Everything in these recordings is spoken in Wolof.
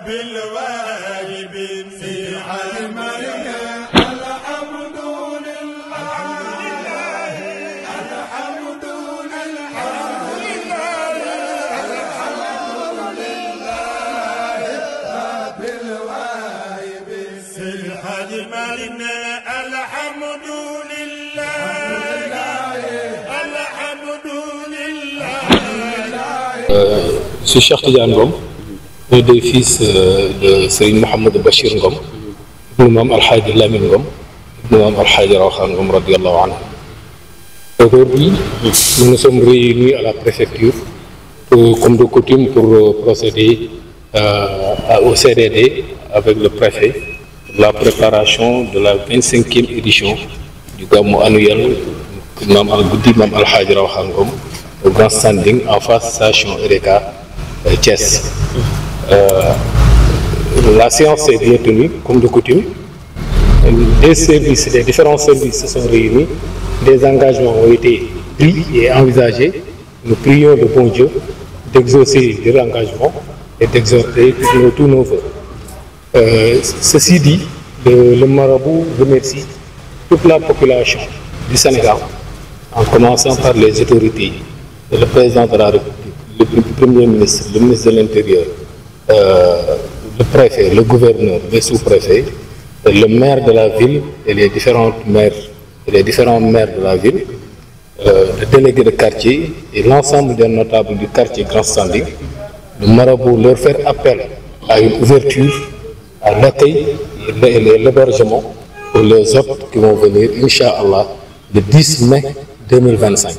بالواجب في علمنا الحمد لله الحمد لله بالواجب في علمنا الحمد Je suis Cheikh Tidiane Ngom, un des fils de Serigne Mohamed Bachir Ngom, Imam Al-Hadi Lamine Ngom, Imam Al-Hadi Rawhan Ngom radiallahu anhu. Aujourd'hui, nous nous sommes réunis à la préfecture comme de coutume pour procéder au CDD avec le préfet pour la préparation de la 25e édition du Gamou annuel Imam Al-Hadi Rawhan Ngom au grand standing en face station Ereka Thiès. La séance s'est bien tenue, comme de coutume. Les différents services se sont réunis, des engagements ont été pris et envisagés. Nous prions le bon Dieu d'exaucer leur engagement et d'exhorter tous nos vœux. Ceci dit, le marabout remercie toute la population du Sénégal, en commençant par les autorités, le président de la République, le Premier ministre, le ministre de l'Intérieur, le préfet, le gouverneur, les sous-préfets, le maire de la ville et les différents maires de la ville, le délégué de quartier et l'ensemble des notables du quartier Grand Standing. Le marabout leur faire appel à une ouverture, à l'accueil et l'hébergement pour les autres qui vont venir, Inch'Allah, le 10 mai 2025.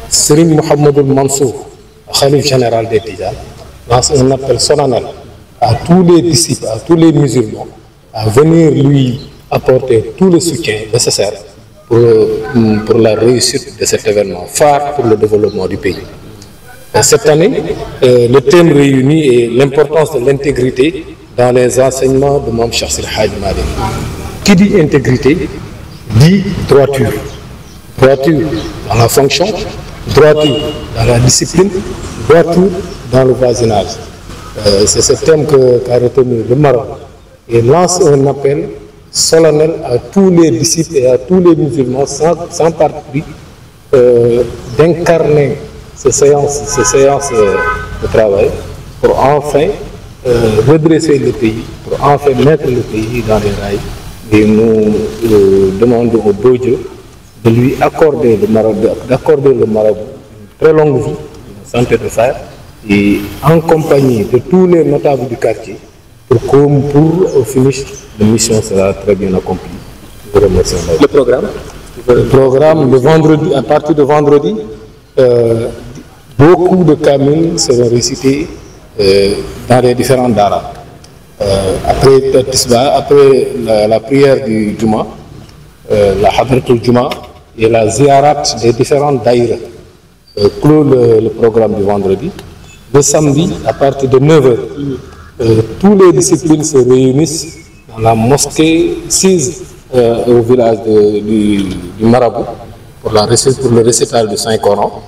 Serigne Mohamedou Mansour, Khalif général des Tidjanes, lance un appel solennel à tous les disciples, à tous les musulmans, à venir lui apporter tout le soutien nécessaire pour la réussite de cet événement phare pour le développement du pays. Cette année, le thème réuni est l'importance de l'intégrité dans les enseignements de Mame Cheikh Seydi Hadji Malick. Qui dit intégrité dit droiture. Droiture dans la fonction, droiture dans la discipline, droiture dans le voisinage. C'est ce thème qu'a retenu le Maroc et lance un appel solennel à tous les disciples et à tous les musulmans sans parti d'incarner ces séances de travail pour enfin redresser le pays, pour enfin mettre le pays dans les rails. Et nous demandons au beau Dieu de lui accorder le marabout une très longue vie, une santé de fer, et en compagnie de tous les notables du quartier, pour au finish, la mission sera très bien accomplie. Je vous remercie. Le programme Le vendredi, à partir de vendredi, beaucoup de kamils seront récités dans les différents daras. Après la prière du Juma, la Hadratul Juma et la ziarat des différentes daïras clôt le programme du vendredi. Le samedi, à partir de 9h, tous les disciplines se réunissent dans la mosquée 6 au village du Marabout pour le récital du Saint-Coran,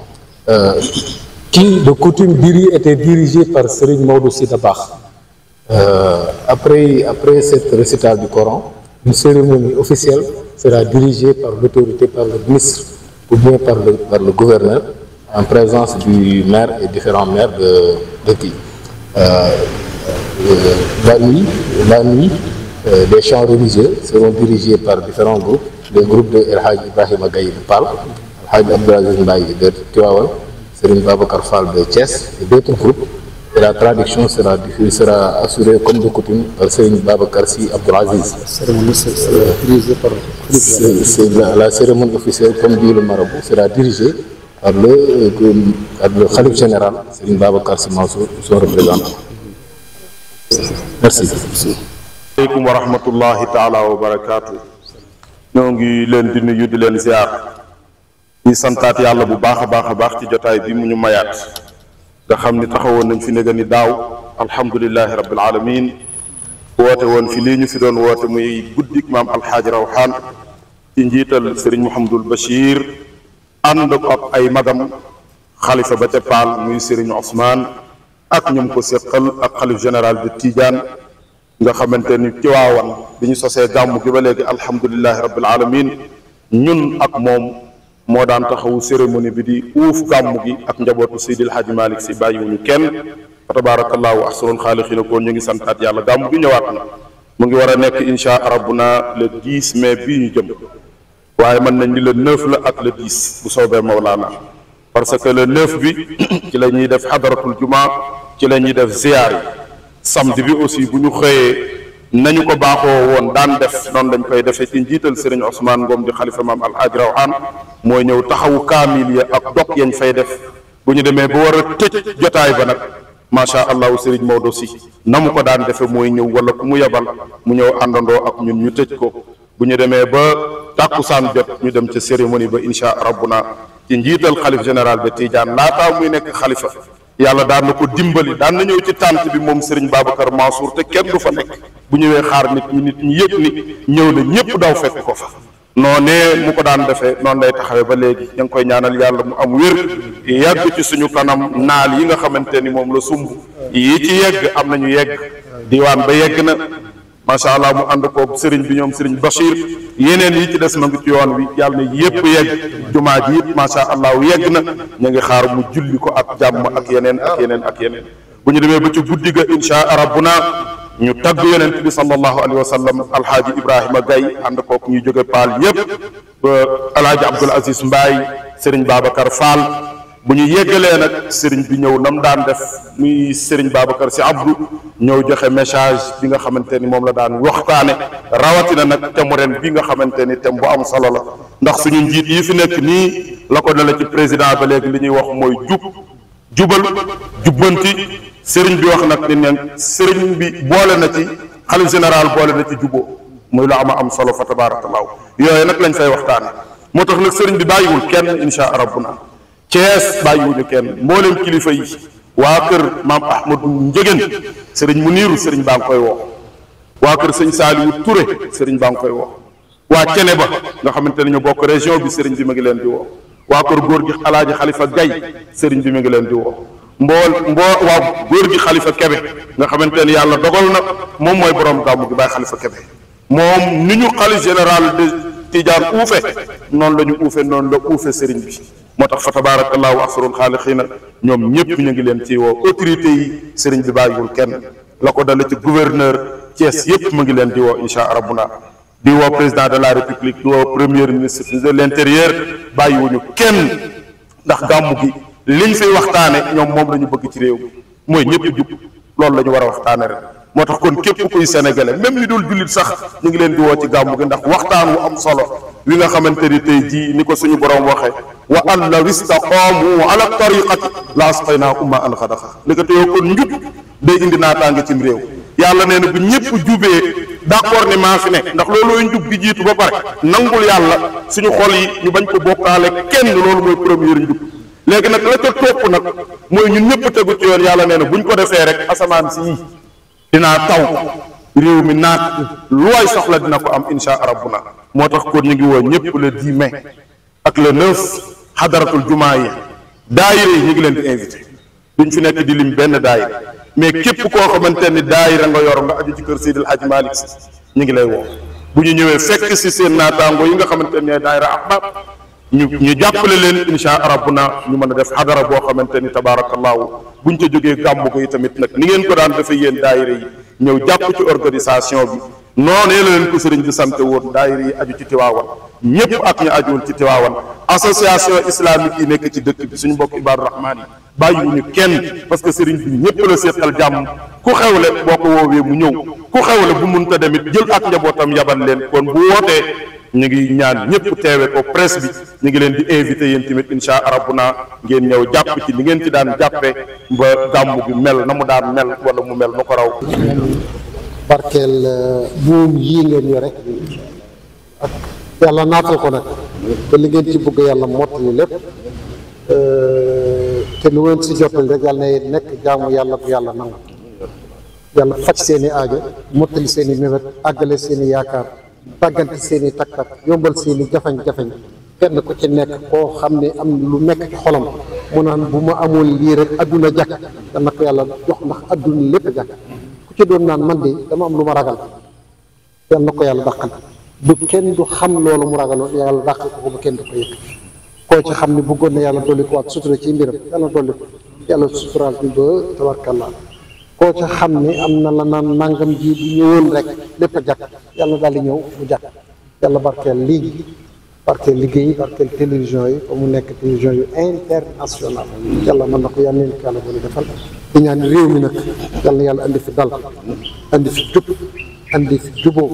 qui de coutume était dirigé par Serigne Maodo Sy Dabakh. Après cette récital du Coran, une cérémonie officielle sera dirigée par l'autorité, par le ministre ou bien par le gouverneur, en présence du maire et différents maires de pays. La nuit, les chants religieux seront dirigés par différents groupes, les groupes de El Hadj Ibrahima Gaye de Pal, El Hadj Abdelaziz Mbaye de Tivaouane, Serigne Babacar Fall de Thiès et d'autres groupes. Et la traduction sera assurée comme de coutume par Serigne Babacar Sy Abdelaziz. La cérémonie officielle, comme dit le marabout, sera dirigée par le Khalif général, Serigne Babacar Sy Mansour, son représentant. Merci. Aleykum wa rahmatullahi taala wa barakatuh. ñoo ngi leen di nuyu di leen ziar di santaat yàlla bu baax a baax ci jotaay bi mu ñu mayaat nga xam ni taxawoon nañ fi nega ni daaw alhamdulilahi rabbil alamin woote woon fi lii ñu fi doon woote muy guddik maam alxaaji rawxaan ci njiital sëriñ Mouhamadul Bachir ànd ko ak ay magam xalifa ba ca Paal muy sëriñ Ousmane ak ñum ko séqal ak xalif général de Tidiane nga xamante ni Tiwaawan bi ñu sosee gàmmu gi ba léegi alhamdulilahi rabbil alamin ñun ak moom moo daan taxawu cérémonie bi di uuf gàmmu gi ak njabootu Seydil Hadji Malick si bàyyiwuñu kenn fa tabarakallahu ahsanul xaaliqiina kon ñu ngi santaat yàlla gàmmu gi ñëwaat na mu ngi war a nekk insha rabbuna le 10 mai bii ñu jëm waaye mën nañ ni le 9 la ak le 10 bu soobee Mawlaana parce que le 9 bi ci la ñuy def xadaratul juma ci la ñuy def ziyaar yi samedi bi aussi bu ñu xëyee nañu ko baaxoo woon daan def noonu dañ koy defee ci njiital sëriñ Ousmane Ngom di xalifa maam alhaaji Rawaan mooy ñëw taxawu kaamil ya ak dog yañ fay def bu ñu demee ba war a tëj jotaay ba nag macha allahu sëriñ Maodo si na mu ko daan defe mooy ñëw wala ku mu yebal mu ñëw àndandoo ak ñun ñu tëj ko bu ñu demee ba tàkkusaan jot ñu dem ca cérémonie ba insha rabbuna ci njiital xalif général de Tidiane laataa muy nekk xalifa yàlla daan na ko dimbali daan na ñëw ci tànt bi moom Serigne Babacar Mansour te kenn du fa nekk bu ñëwee xaar nit ñi yëg ni ñëw na ñëpp daw fekk ko fa noonee mu ko daan defee noonu lay taxawee ba léegi ñu ngi koy ñaanal yàlla mu am wér yàgg ci suñu kanam naal yi nga xamante ni moom la sumb yi ci yegg am nañu yegg diwaan ba yegg na macha allah mu ànd ko Serigne bi ñoom Serigne Bachir yeneen yi ci des ma ngi ci yoon wi yàlla na yëpp yegg jumaa ji it macha allah yegg na ñu ngi xaar mu julli ko ak jàmm ak yeneen ak yeneen ak yeneen bu ñu demee ba ci guddi ga insha rabbuna ñu tagg yonent bi sallallahu alayhi wa sallam alhaaji Ibrahima Gaye ànd kook ñuy jóge paal yëpp alhaaji Abdoul Aziz Mbaye Serigne Babacar Fall bu ñu yeggalee nag Serigne bi ñëw nam daan def muy Serigne Babacar si Abdou ñëw joxe message bi nga xamante ni moom la daan waxtaane rawatina nag thème ren bi nga xamante ni thème bu am solo la ndax suñu njiit yi fi nekk nii la ko dala ci président ba léegi li ñuy wax mooy jubal jubbanti Serigne bi wax nag ni neen Serigne bi boole na ci xalif général boole na ci juboo muy lu am solo fa tabarakallahu yooyu nag lañ fay waxtaane moo tax nag Serigne bi bàyyiwul kenn insha rabbuna Cees bàyyiwuñu kenn mboolem kilifa yi waa kër maam Ahmadou Njëgeen sëriñ Muniiru sëriñ baa ngi koy woo waa kër sëñ Saaliwu Ture sëriñ baa ngi koy woo waa Cene ba nga xamante ne ñu bokk région bi sëriñ bi ma ngi leen di woo waa kër góor gi alaaji Xalifa Gay sëriñ bi ma ngi leen di woo waa góor gi Xalifa Kebe nga xamante ne yàlla dogal na moom mooy borom gàmmu gi Baay Xalifa Kebe moom ni ñu xalif général de Tidiane uufe noonu la ñu uufe noonu la uufe sëriñ bi moo tax fa tabarakallahu ahsanul xaaliqiina ñoom ñëpp ñu ngi leen ci woo autorité yi sëriñ bi bàyyiwul kenn la ko dale ci gouverneur Thiès yëpp mu ngi leen di woo insha rabbuna di woo président de la république di woo premier ministre de l'intérieur bàyyiwuñu kenn ndax gàmmu gi liñ fiy waxtaane ñoom moom la ñu bëgg ci réew mi mooy ñëpp jub loolu la ñu war a waxtaane rek moo tax kon képp kuy sénégalais même ñu dul jullit sax ñu ngi leen di woo ci gàmmu gi ndax waxtaan wu am solo wi nga xamante ni tey jii ni ko suñu borom waxee wa an law istaqaamu ala tariqati la asqaynaahum maa'an ghadaqa li ko teyoo kon njub day indi naataange cim réew yàlla nee na bu ñëpp jubee d'accord ni maa fi ne ndax loolooy njub gi jiitu ba pare nangul yàlla suñu xol yi ñu bañ ko bokkaale kenn loolu mooy première njub léegi nag la ca topp nag mooy ñun ñëpp tegu ci yoon yàlla nee na buñ ko defee rek asamaan si yi dinaa taw réew mi naat lu waay soxla dina ko am insha rabbuna moo tax kon ñu ngi woo ñëpp le 10 mai ak le 9 xadaratul jumaa yi daayira yi ñu ngi leen di invité duñ fi nekk di lim benn daayira mais képp koo xamante ni daayira nga yor nga aju ci kër Seydil Hadji Malick si ñu ngi lay woo bu ñu ñëwee fekk si seen naataango yi nga xamante ne daayira ahbab ñu jàppale leen insha rabbuna ñu mën a def xadara boo xamante ni tabarakallahu buñ ca jógee gàmmu ko yi tamit nag ni ngeen ko daan defee yéen daayira yi ñëw jàpp ci organisation bi noonee la leen ko sëriñ bi sant woon daayira yi aju ci Tiwaawan ñëpp ak ñu ajuwul ci Tiwaawan association islamique yi nekk ci dëkk bi suñu mbokk Ibaadu Rahmaan yi bàyyiwuñu kenn parce que sëriñ bi ñëpp la seqal jàmm ku xewle boo ko woowee mu ñëw ku xewle bu munta demit jël ak njabootam yabal leen kon bu wootee ñu ngi ñaan ñëpp teewe ko presse bi ñu ngi leen di invité yéen tamit insha rabbuna ngeen ñëw jàpp ci ni ngeen ci daan jàppe ba gàmmu bi mel na mu daan mel wala mu mel nu ko raw barkeel buum yii ngeen yore ak yàlla naatal ko nag te li ngeen ci bëgg yàlla mottali lépp te lu ngeen si jottali rek yàlla na nekk jaamu yàlla bu yàlla nangu yàlla faj seen i aajo mottali seen i mébét àggale seen i yaakaar tàggante seen i takk-takk yombal seen i jafañ-jafañ kenn ku ci nekk koo xam ne am lu nekk ci xolam mu naan bu ma amul lii rek adduna jàkk dana ko yàlla jox ndax adduna lépp jàkk ku ci doon naan man de dama am lu ma ragal yàlla na ko yàlla dàqal du kenn du xam loolu mu ragaloon yàlla dàqal ko ba kenn du ko yëg koo ci xam ne bëggoon na yàlla dolli ko waat sutura ci mbiram yàlla dolli ko yàlla suturaal bi ba tabarkàllaa koo ci xam ne am na la naan nangam ji bu ñëwoon rek lépp a jàkk yàlla daal di ñëw mu jàkk yàlla barkeel lii barkeel liggéey barkeel télévision yi ba mu nekk télévision yu international yàlla mën na ko yàlla neen ko yàlla boole defal di ñaan réew mi nag yàlla andi fi dal andi fi jub andi fi juboo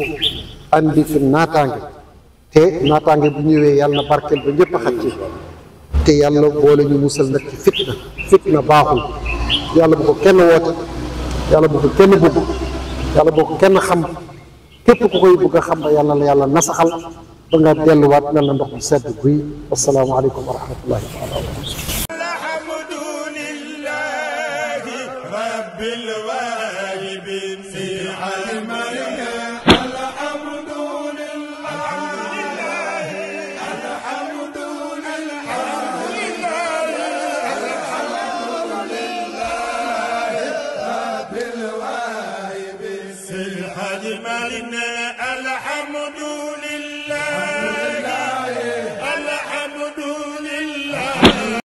andi fi naataange te naataange bu ñëwee yàlla na barkeel ba ñëpp a xaj ci te yàlla boole ñu musal nag ci fitna baaxul yàlla bu ko kenn woote yàlla bu ko kenn bëgg yàlla bu ko kenn xam képp ku koy bëgg a xam ba yàlla la yàlla nasaxal ba nga delluwaat mel na ndox bu sedd guy assalaamu aleykum wa rahmatullahi taala wa الحمد لله